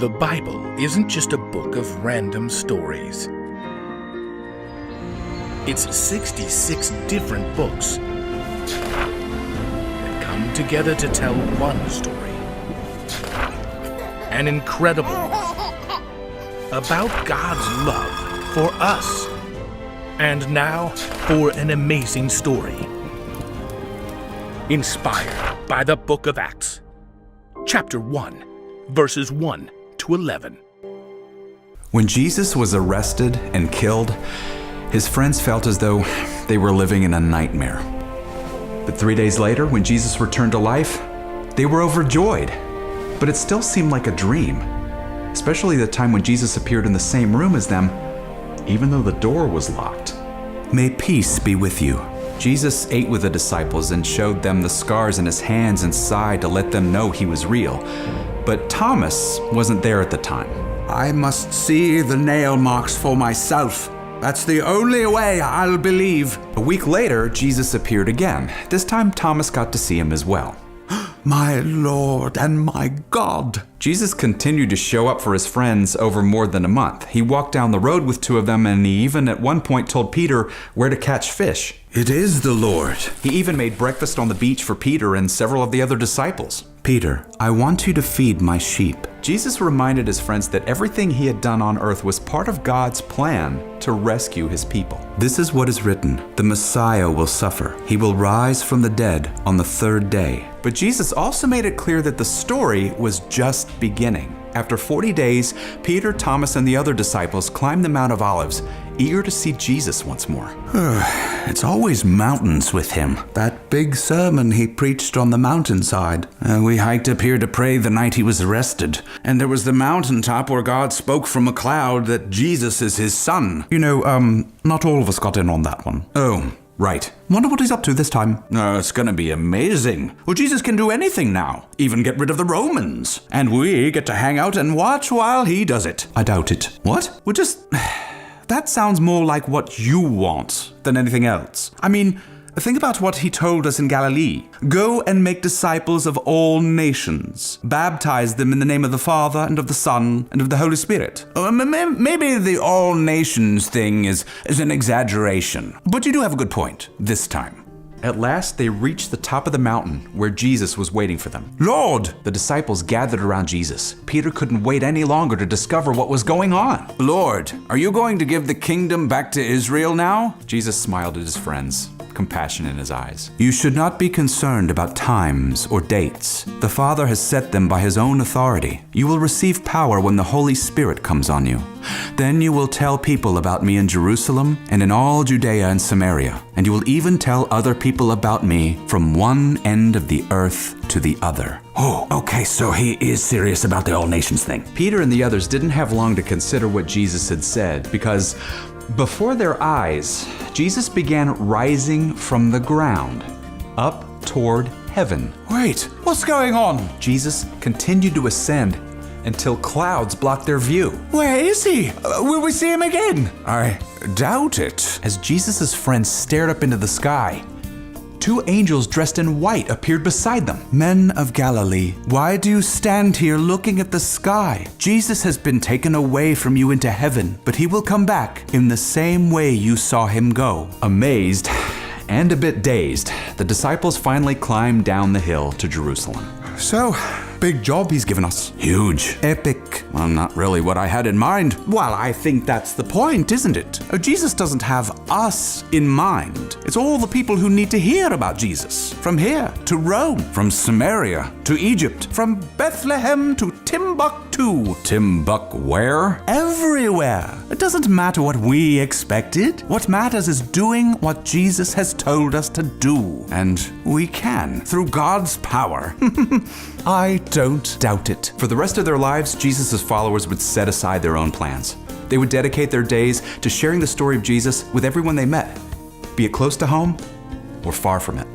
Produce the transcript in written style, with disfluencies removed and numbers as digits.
The Bible isn't just a book of random stories. It's 66 different books that come together to tell one story. An incredible one about God's love for us. And now for an amazing story. Inspired by the book of Acts, chapter 1, verses 1 to 11. When Jesus was arrested and killed, his friends felt as though they were living in a nightmare. But 3 days later, when Jesus returned to life, they were overjoyed. But it still seemed like a dream, especially the time when Jesus appeared in the same room as them, even though the door was locked. May peace be with you. Jesus ate with the disciples and showed them the scars in his hands and side to let them know he was real. But Thomas wasn't there at the time. I must see the nail marks for myself. That's the only way I'll believe. A week later, Jesus appeared again. This time, Thomas got to see him as well. My Lord and my God. Jesus continued to show up for his friends over more than a month. He walked down the road with two of them, and he even at one point told Peter where to catch fish. It is the Lord. He even made breakfast on the beach for Peter and several of the other disciples. Peter, I want you to feed my sheep. Jesus reminded his friends that everything he had done on earth was part of God's plan to rescue his people. This is what is written. The Messiah will suffer. He will rise from the dead on the third day. But Jesus also made it clear that the story was just beginning. After 40 days, Peter, Thomas, and the other disciples climbed the Mount of Olives, eager to see Jesus once more. It's always mountains with him. That big sermon he preached on the mountainside. We hiked up here to pray the night he was arrested. And there was the mountaintop where God spoke from a cloud that Jesus is his son. You know, not all of us got in on that one. Oh, right. Wonder what he's up to this time. It's gonna be amazing. Well, Jesus can do anything now. Even get rid of the Romans. And we get to hang out and watch while he does it. I doubt it. What? Well, just... That sounds more like what you want than anything else. I mean, think about what he told us in Galilee. Go and make disciples of all nations. Baptize them in the name of the Father and of the Son and of the Holy Spirit. Maybe the all nations thing is an exaggeration. But you do have a good point this time. At last, they reached the top of the mountain where Jesus was waiting for them. Lord! The disciples gathered around Jesus. Peter couldn't wait any longer to discover what was going on. Lord, are you going to give the kingdom back to Israel now? Jesus smiled at his friends, compassion in his eyes. You should not be concerned about times or dates. The Father has set them by his own authority. You will receive power when the Holy Spirit comes on you. Then you will tell people about me in Jerusalem and in all Judea and Samaria, and you will even tell other people about me from one end of the earth to the other. Oh, okay, so he is serious about the all nations thing. Peter and the others didn't have long to consider what Jesus had said, because before their eyes, Jesus began rising from the ground, up toward heaven. Wait, what's going on? Jesus continued to ascend until clouds blocked their view. Where is he? Will we see him again? I doubt it. As Jesus' friends stared up into the sky, two angels dressed in white appeared beside them. Men of Galilee, why do you stand here looking at the sky? Jesus has been taken away from you into heaven, but he will come back in the same way you saw him go. Amazed and a bit dazed, the disciples finally climbed down the hill to Jerusalem. So, big job he's given us. Huge. Epic. Well, not really what I had in mind. Well, I think that's the point, isn't it? Jesus doesn't have us in mind. It's all the people who need to hear about Jesus. From here to Rome, from Samaria to Egypt, from Bethlehem to Timbuktu. Timbuk where? Everywhere. It doesn't matter what we expected. What matters is doing what Jesus has told us to do. And we can, through God's power. I don't doubt it. For the rest of their lives, Jesus' followers would set aside their own plans. They would dedicate their days to sharing the story of Jesus with everyone they met, be it close to home or far from it.